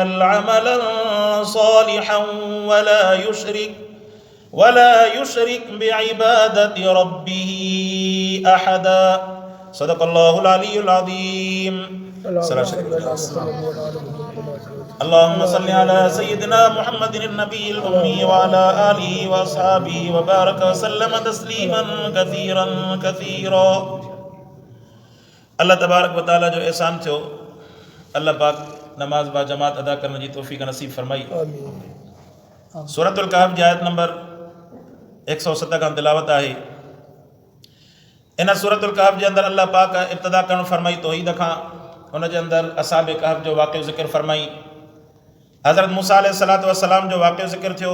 عملا صالحا ولا يشرك بعبادة ربه أحدا. صدق الله العلي العظيم. اللهم صل على سيدنا محمد النبي الأمي وعلى آله وأصحابه وبارك وسلم تسليما كثيرا كثيرا. अल्लाह तबारक व तआला जो एहसान थियो, अल्लाह पाक नमाज बा जमात अदा करने की तौफीक नसीब फरमाई। सूरतुल कहफ जी आयत नंबर 107 का तिलावत आहे। इन सूरतुल कहफ जे अंदर अल्लाह पाक इब्तिदा करण फरमाई तौहीद खां, उन जे अंदर असहाबे कहफ जो वाक़ियो ज़िक्र फरमाई, हज़रत मूसा अलैहिस्सलातु वस्सलाम जो वाक़ियो ज़िक्र थियो,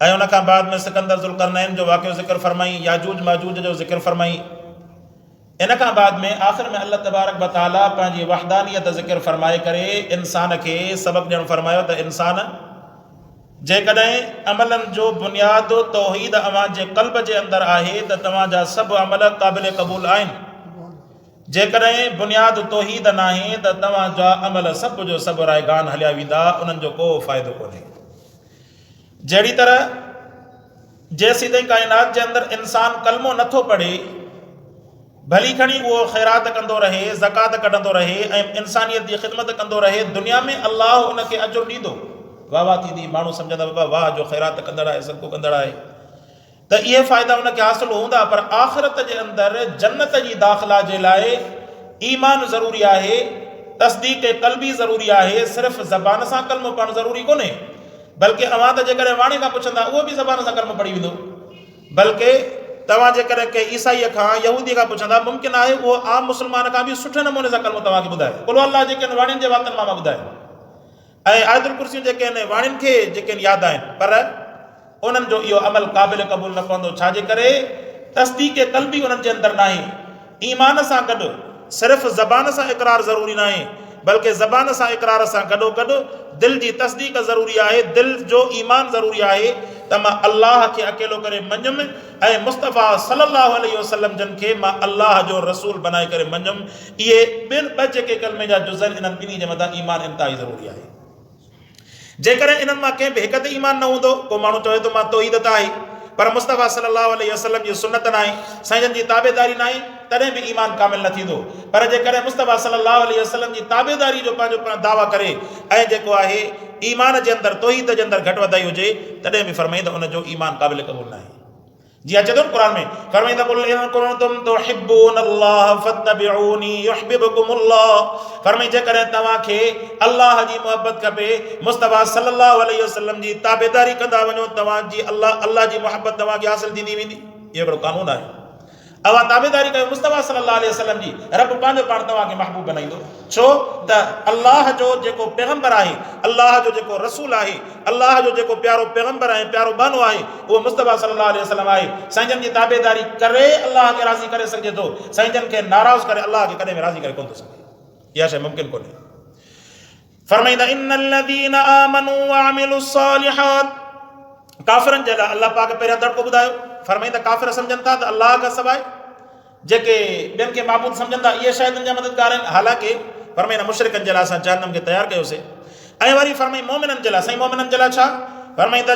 ऐं उन खां बाद में सिकंदर ज़ुल्करनैन जो वाक़ियो ज़िक्र फरमाई, याजूज माजूज जो ज़िक्र फरमाई। इन खां बाद में आख़िर में अल्लाह तबारक व तआला पंहिंजी वहदानियत ज़िक्र फरमाए करे इंसान खे सबक़ ॾियणु फरमायो त इंसान जेकॾहिं अमलनि जो बुनियादु तौहीद अवां जे क़ल्ब जे अंदरि आहे त तव्हांजा सभु अमल क़ाबिल क़बूल आहिनि। जेकॾहिं बुनियादु तौहीद न आहे त तव्हांजा अमल सभु जो सभु रायगान हलिया वेंदा, उन्हनि जो को फ़ाइदो कोन्हे। जहिड़ी तरह जेसीं ताईं काइनात जे अंदरि इंसान कलमो नथो पढ़े, भली खणी उहो ख़ैरात कंदो रहे, ज़कात कढंदो रहे ऐं इंसानियत जी ख़िदमत कंदो रहे, दुनिया में अल्लाह उनखे अजुर ॾींदो, वाह वाह थींदी, माण्हू सम्झंदा बाबा वाह जो ख़ैरात कंदड़ आहे, सदको कंदड़ आहे, त इहे फ़ाइदा उनखे हासिल हूंदा। पर आख़िरत जे अंदरि जन्नत जी दाख़िला जे लाइ ईमान ज़रूरी आहे, तस्दीक़ क़ल्बी ज़रूरी आहे। सिर्फ़ु ज़बान सां कलमो पढ़णु ज़रूरी कोन्हे, बल्कि अवां त जेकॾहिं वाणी खां पुछंदा उहो बि ज़बान सां कलमो पढ़ी वेंदो। बल्कि तव्हां जेकॾहिं कंहिं ईसाईअ खां यहूदी खां पुछंदा, मुमकिन आहे उहो आम मुस्लमान खां बि सुठे नमूने सां कलमो तव्हांखे ॿुधाए, कुल अल्लाह जेके आहिनि वाणियुनि जे वातनि मां ॿुधाए, ऐं आयतुल कुर्सियूं जेके आहिनि वाणियुनि खे जेके आहिनि यादि आहिनि, पर उन्हनि जो इहो अमल क़ाबिल क़बूल न पवंदो। छाजे करे? तस्दीक़ क़ल्बी उन्हनि जे अंदरि न आहे। ईमान सां गॾु सिर्फ़ु ज़बान सां इक़रार ज़रूरी न आहे, बल्कि ज़बान सां इक़रार सां गॾोगॾु दिलि जी तस्दीक़ ज़रूरी आहे, दिलि जो ईमान ज़रूरी आहे त मां अल्लाह खे अकेलो करे मञुमि ऐं मुस्तफ़ा सल्लल्लाहु अलैहि वसल्लम जन खे मां अल्लाह जो रसूल बनाए करे मञुमि। इहे ॿ जेके कलमे जा जुज़ आहिनि, इन्हनि ॿिन्ही जे मथां ईमान इंतिहाई ज़रूरी आहे। जेकॾहिं इन्हनि मां कंहिं बि हिक ते ईमान न हूंदो, को माण्हू चवे थो मां तौहीद त आहे पर मुस्तफ़ा सल्लल्लाहु अलैहि वसल्लम जी सुन्नत न आहे, साईं जी ताबेदारी न आहे, तॾहिं बि ईमान कामिल न थींदो। पर जेकॾहिं मुस्तफ़ा सल्लल्लाहु अलैहि वसल्लम जी ताबेदारी जो पंहिंजो दावा करे ऐं जेको आहे ईमान जे अंदरि तौहीद जे अंदरि घटि वधाई हुजे, तॾहिं बि फरमाईंदा उनजो ईमान क़ाबिल क़बूल न आहे। जी अचे थो न क़ुरान में, फरमाईंदा कुल इन कुंतुम तुहिब्बूनल्लाह फत्तबिऊनी युहिब्बुकुमुल्लाह। फरमाई जेकॾहिं तव्हांखे अल्लाह जी मोहबत खपे, मुस्तफ़ा सल्लल्लाहु अलैहि वसल्लम जी ताबेदारी कंदा वञो, तव्हांजी अल्लाह जी मोहबत तव्हांखे हासिल थींदी वेंदी। इहो हिकिड़ो कानून आहे। अवां ताबेदारी कयो मुस्तफ़ा सल्लल्लाहु अलैहि वसल्लम जी, रब पंहिंजो पाण तव्हांखे महबूब बनाईंदो। छो त अल्लाह जो जेको पैगंबर आहे, अल्लाह जो जेको रसूल आहे, अल्लाह जो जेको प्यारो पैगंबर आहे, प्यारो बानो आहे, उहो मुस्तफ़ा सल्लल्लाहु अलैहि वसल्लम आहे। साईं जन जी ताबेदारी करे अल्लाह खे राज़ी करे सघिजे थो, साईं जन खे नाराज़ करे अल्लाह खे कॾहिं बि राज़ी करे कोन थो सघे। इहा शइ मुमकिन कोन्हे। फरमाईंदा इन्नल्लज़ीना आमनू व अमिलुस सालिहात, काफ़िरनि जे लाइ अल्लाह पाक पहिरियां दड़को ॿुधायो। फरमाईंदा काफ़िर सम्झनि था त अल्लाह खां सवाइ जेके ॿियनि खे माबूद सम्झंदा इहे शायदि जा मददगार आहिनि। हालांकि फरमाईंदा मुशरिकनि जे लाइ असां जहन्नम खे तयारु कयोसीं। ऐं वरी फरमाई मोमिननि जे लाइ, साईं मोमिननि जे लाइ छा? फरमाईंदा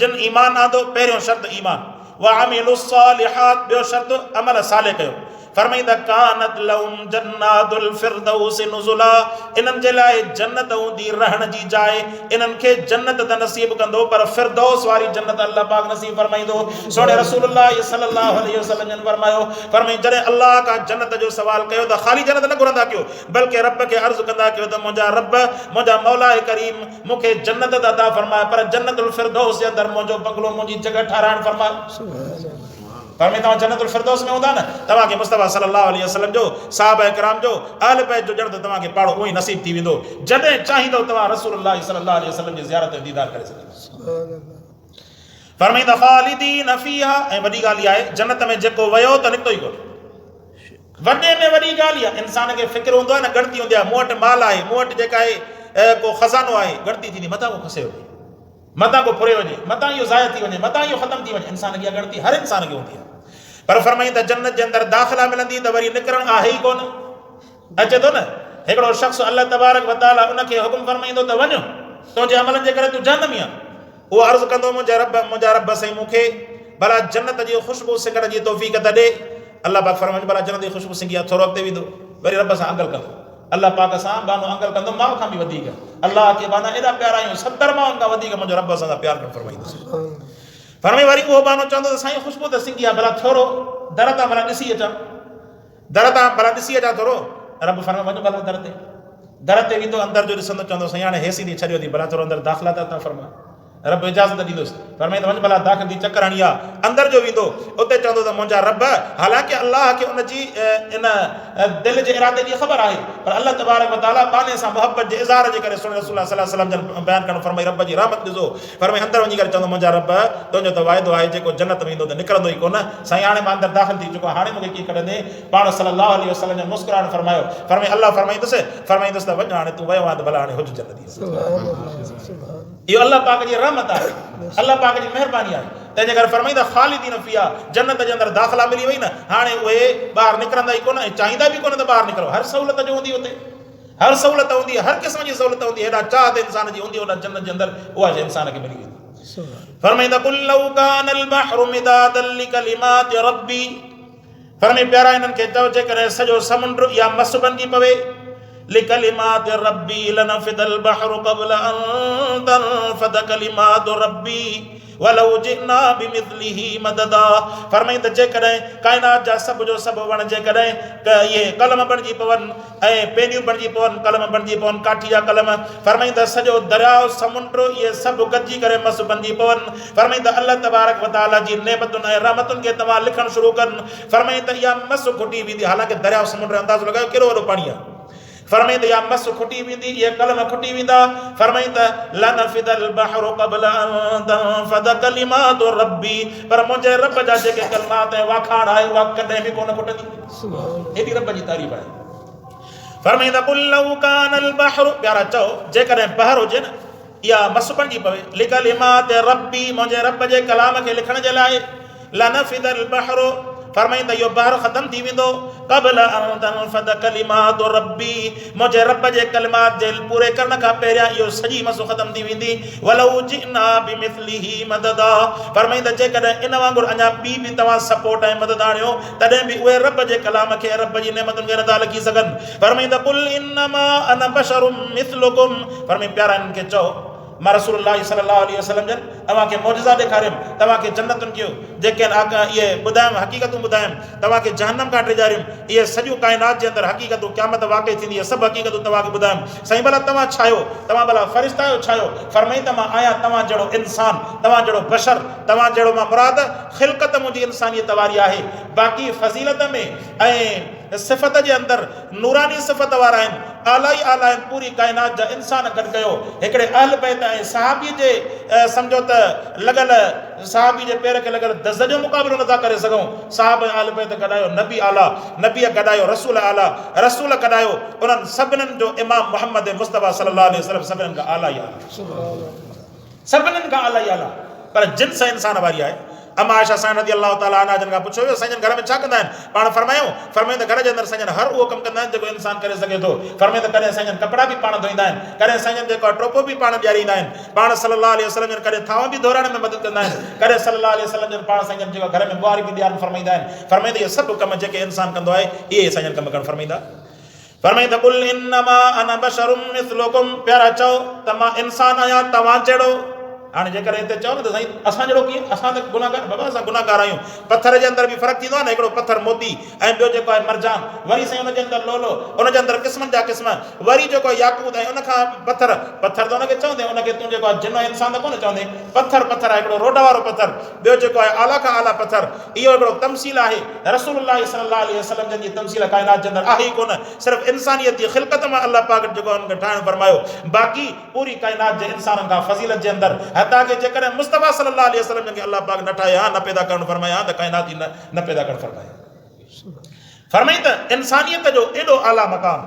जिन ईमान आंदो, पहिरियों शर्त ईमान, व अमिलुस सालिहात, ॿियो शर्त अमल साले कयो। फरमाईंदा कानत लहुम जन्नातुल फिरदौस नुज़ुला, इन्हनि जे लाइ जन्नत हूंदी रहण जी जाइ, इन्हनि खे जन्नत त नसीब कंदो, पर फिरदौस वारी जन्नत अल्लाह पाक नसीब फरमाईंदो। सोने रसूलुल्लाह सल्लल्लाहु अलैहि वसल्लम जन फरमायो, फरमाई जॾहिं अल्लाह खां जन्नत जो सवाल कयो त ख़ाली जन्नत न घुरंदा कयो, बल्कि रब खे अर्ज़ु कंदा कयो त मुंहिंजा रब, मुंहिंजा मौला करीम मूंखे जन्नत त अता फरमाए, पर जन्नतुल फिरदौस जे अंदरि मुंहिंजो बंगलो, मुंहिंजी जॻह ठाराइण फरमाए। फरमाई तव्हां जन्नतुल फिरदौस में हूंदा न, तव्हांखे मुस्तफ़ा सल्लल्लाहु अलैहि वसल्लम जो, सहाबा किराम जो, अहल बैत जो ॼण त तव्हांखे पाड़ो उहो ई नसीब थी वेंदो। जॾहिं चाहींदो तव्हां रसूलुल्लाह सल्लल्लाहु अलैहि वसल्लम जी ज़ियारत जो दीदार करे सघंदो। फरमाईंदा ख़ालिदीन फ़ीहा, ऐं वॾी ॻाल्हि आहे जन्नत में जेको वियो त निकितो ई कोन्हे। वॾे में वॾी ॻाल्हि आहे, इंसान खे फ़िक्र हूंदो आहे न, गणती हूंदी आहे, मूं वटि माल आहे, मूं वटि जेका आहे को ख़ज़ानो आहे, गणती थींदी, मथां को खसे वञे, मथां को फुरे वञे, मथां इहो ज़ाया थी वञे, मथां इहो ख़तमु थी वञे। इंसान खे गणती हर इंसान खे हूंदी आहे। पर फरमाईंदा जन्नत जे अंदरि दाख़िला मिलंदी त वरी निकिरणु आहे ई कोन। अचे थो न, हिकिड़ो शख़्स अल्लाह तबारक व तआला उनखे हुकुम फरमाईंदो त वञो तुंहिंजे अमलनि जे करे तूं जहन्नमी आहे, उहो अर्ज़ु कंदो मुंहिंजा रब साईं मूंखे भला जन्नत जी ख़ुशबू सिंगड़ जी तौफ़ीक़ त ॾे। अल्लाह पाक फरमाईंदो भला जन्नत जी ख़ुशबू सिंगी आहे, थोरो अॻिते वेंदो वरी रब सां अंगल कंदो, अल्लाह पाक सां बानो अंगल कंदो माउ खां बि वधीक, अल्लाह खे बाना एॾा प्यारा आहियूं 70 माउनि खां वधीक मुंहिंजो रब सां प्यार करणु फरमाईंदुसि। फरमाई वरी उहो बानो चवंदो त साईं ख़ुशबू त सिंगी आहे, भला थोरो दर तां भला ॾिसी अचां, दर तां भला ॾिसी अचां थोरो। रब फरमाए वञो भला दर ते वेंदो, अंदरि जो ॾिसंदो, चवंदो साईं हाणे हेसी ॾे छॾियो थी, भला थोरो अंदरि दाख़िला त अता फरमाए। रब इजाज़त ॾींदुसि, फरमाईंदो वञ भला दाख़िल थी चकर हणी आहे, अंदरि जो वेंदो, उते चवंदो त मुंहिंजा रब, हालांकि अल्लाह खे उन जी इन दिलि जे इरादे जी ख़बर आहे, पर अल्लाह तबारक व तआला बाने सां मुहबत जे इज़हार जे करे सुन रसूल सल्लल्लाहु अलैहि वसल्लम जन बयान करणु फरमाई रब जी रहमत ॾिसो। फरमाई अंदरि वञी करे चवंदो मुंहिंजा रब तुंहिंजो त वाइदो आहे जेको जन्नत में ईंदो त निकिरंदो ई कोन, साईं हाणे मां अंदरि दाख़िल थी चुको, हाणे मूंखे कीअं कढंदे? पाण सल्लल्लाहु अलैहि वसल्लम जन मुस्कुराइण फरमायो, फरमाई अल्लाह फरमाईंदुसि त वञ हाणे तूं वियो आहे त भला हाणे हुज जन्नती। इहो अल्लाह पाक जी रहमत आहे, अल्लाह पाक जी महिरबानी आहे। तंहिंजे करे फरमाईंदा ख़ालिदीन फ़ीहा, जन्नत जे अंदरि दाख़िला मिली वई न, हाणे उहे ॿाहिरि निकिरंदा ई कोन, ऐं चाहींदा बि कोन त ॿाहिरि निकिरो, हर सहूलियत जो हूंदी हुते, हर सहूलियत हूंदी, हर क़िस्म जी सहूलियत हूंदी, हेॾा चाहत इंसान जी हूंदी होॾा जन्नत जे अंदरि उहा शइ इंसान खे मिली वेंदी। फरमाईंदा कुल लौ कानल बहरु मिदादन लिकलिमाति रब्बी, फरमाई प्यारा इन्हनि खे चओ जेकॾहिं सॼो समुंड या मस बणिजी पवे, लिकलिमाति रब्बी लनफिदल बहरु क़ब्ल अन तनफद कलिमातु रब्बी वलौ जिना बिमिथलिही मददा। फरमाईं त जेकॾहिं काइनात जा सभु जो सभु वण जेकॾहिं इहे कलम बणिजी पवनि ऐं पेनियूं बणिजी पवनि, कलम बणिजी पवनि, काठी जा कलम, फरमाईं त सॼो दरियाउ समुंड इहे सभु गॾिजी करे मस बणिजी पवनि। फरमाईं त अल्लाह तबारक व तआला जी नेमतुनि ऐं रहमतुनि खे तव्हां लिखणु शुरू कनि। फरमाईं त इहा मस खुटी वेंदी, हालांकि दरियाउ समुंड जो अंदाज़ो लॻायो कहिड़ो वॾो पाणी आहे। फरमाईं त इहा मस खुटी वेंदी, इहे कलम खुटी वेंदा। फरमाईं त लनफिदल बहरु क़ब्ल अन तनफद कलिमातु रब्बी, पर मुंहिंजे रब जा जेके कलमात ऐं वाखाण आहे उहा कॾहिं बि कोन खुटंदी। एॾी रब जी तारीफ़ आहे। फरमाईं त कुल लौ कानल बहरु, प्यारा चओ जेकॾहिं बहर हुजे न, इहा मस बणिजी पवे, लिकलिमाति रब्बी, मुंहिंजे रब जे कलाम खे लिखण जे लाइ, लनफिदल बहरु, फरमाईं त इहो बहर ख़तम थी वेंदो, क़ब्ल अन तनफद कलिमातु रब्बी, मुंहिंजे रब जे कलिमात जे पूरे करण खां पहिरियां इहो सॼी मस ख़तम थी वेंदी। वलौ जिना बिमिथलिही मददा, फरमाईं त जेकॾहिं इन वांगुरु अञा ॿी बि तव्हां सपोर्ट ऐं मदद आणियो तॾहिं बि उहे रब जे कलाम खे, रब जी नेमतुनि खे नथा लिखी सघनि। फरमाईं त कुल इन्नमा अना बशरुम मिथलुकुम, फरमाईं प्यारा इन्हनि खे चओ मां रसूलुल्लाह सल्लल्लाहु अलैहि वसल्लम जन तव्हांखे मौजज़ा ॾेखारियुमि, तव्हांखे जन्नतुनि कयो जेके इहे ॿुधायुमि, हक़ीक़तूं ॿुधायुमि, तव्हांखे जहन्नम खां टिजारियुमि, इहे सॼियूं काइनात जे अंदरि हक़ीक़तूं क़यामत वाक़ई थींदी आहे, सभु हक़ीक़तूं तव्हांखे ॿुधायुमि। साईं भला तव्हां छा आहियो? तव्हां भला फ़रिश्ता आहियो छा आहियो? फरमाईं त मां आहियां तव्हां जहिड़ो इंसान, तव्हां जहिड़ो बशर, तव्हां जहिड़ो मां मुराद ख़िलक़त मुंहिंजी इंसानियत वारी आहे, बाक़ी फज़ीलत में ऐं सिफ़त जे अंदरि नूरानी सिफ़त वारा आहिनि, आला ई आला आहिनि, पूरी काइनात जा इंसान गॾु कयो। हिकिड़े अहल बैत ऐं सहाबी जे सम्झो त लॻल, सहाबी जे पेर खे लॻल दज़ जो मुक़ाबिलो नथा करे सघूं। साहब अहल बैत गॾायो, नबी आला, नबीअ गॾायो, रसूल आला, रसूल गॾायो, उन्हनि सभिनीनि जो इमाम मोहम्मद मुस्तफ़ा सल्लल्लाहु अलैहि वसल्लम सभिनीनि खां आला ई आला, सभिनीनि खां आला ई आला, पर जिन्स इंसान वारी आहे। अमा आयशा साईं रज़ी अल्लाह ताला अन्हा जन खां पुछियो वियो साईं जन घर में छा कंदा आहिनि? पाण फरमायूं त घर जे अंदरि साईं जन हर उहो कमु कंदा आहिनि जेको इंसान करे सघे थो। फरमाए त कॾहिं साईं जन कपिड़ा बि पाण धोईंदा आहिनि, कॾहिं साईं जन जेको टोपो बि पाण ॾियारींदा आहिनि, पाण सल्लल्लाहु अलैहि वसल्लम जन कॾहिं थांव बि धोराइण में मदद कंदा आहिनि, कॾहिं सल्लल्लाहु अलैहि वसल्लम जन पाण साईं जन जेको घर में ॿुआरी बि ॾियारणु फरमाईंदा आहिनि। फरमाए त इहे सभु कम जेके इंसान कंदो आहे इहे साईं जन कम करणु फरमाईंदा। फरमाए त कुल इन्नमा अना बशरुम मिथलुकुम, प्यारा चओ त मां इंसान आहियां तव्हां जहिड़ो। हाणे जेकर हिते चओ न त साईं असां जहिड़ो कीअं? असां त गुनाहगार, बाबा असां गुनाहगार आहियूं। पथर जे अंदरि बि फ़र्क़ु थींदो आहे न, हिकिड़ो पथर मोती ऐं ॿियो जेको आहे मरजान, वरी साईं हुनजे अंदरि लोलो, हुनजे अंदरि क़िस्मनि जा क़िस्म, वरी जेको याकूत ऐं उनखां पथर, पथर त हुनखे चवंदे, उनखे तूं जेको आहे जिन इंसान त कोन चवंदे, पथर पथर आहे, हिकिड़ो रोड वारो पथर, ॿियो जेको आहे आला खां आला पथर। इहो हिकिड़ो तमसील आहे, रसूलुल्लाह सल्लल्लाहु अलैहि वसल्लम जन जी तमसील काइनात जे अंदरि आहे ई कोन, सिर्फ़ु इंसानियत जी ख़िलक़त मां अल्लाह पाक जेको हुनखे ठाहिणु फरमायो, बाक़ी पूरी काइनात जे इंसाननि खां फ़ज़ीलत जे अंदरि हता के जेकॾहिं मुस्तफ़ा सल्लल्लाहु अलैहि वसल्लम खे अल्लाह पाक न ठाहिया, न पैदा करणु फरमाया त काइनात ई न पैदा करणु फरमाया। फरमाई त इंसानियत जो एॾो आला मक़ाम,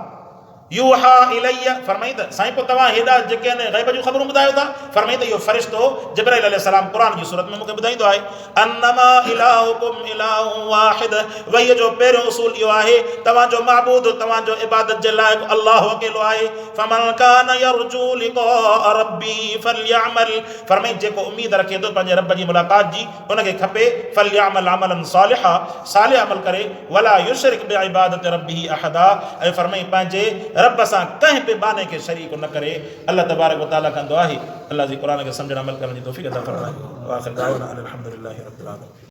यूहा इलैया फरमाई त साईं पोइ तव्हां हेॾा जेके आहिनि ग़ैब जूं ख़बरूं ॿुधायो था, फरमाई त इहो फ़रिश्तो जिब्राईल अलैहिस्सलाम क़ुरान जी सूरत में मूंखे ॿुधाईंदो आहे अन्नमा इलाहुकुम इलाहुन वाहिद, वहीअ जो पहिरियों उसूल इहो आहे तव्हांजो माबूद तव्हांजो इबादत जे लाइक़ु अल्लाह अकेलो आहे। फमन कान यरजू लिक़ा रब्बी फलयअमल, फरमाई जेको उम्मीद रखे थो पंहिंजे रब जी मुलाक़ात जी उनखे खपे फलयअमल अमलन सालिहा, सालिह अमल करे, वला युशरिक बिइबादत रब्बिही अहदा, ऐं फरमाई पंहिंजे रब सां कंहिं बि बाने खे शरीक न करे। अल्लाह तबारक व तआला कंदो आहे अल्लाह जी क़ुरान खे सम्झण अमल करण जी तौफ़ीक़ अता फ़रमाए। व आख़िर दाअवाना अनिल हम्दुलिल्लाहि रब्बिल आलमीन।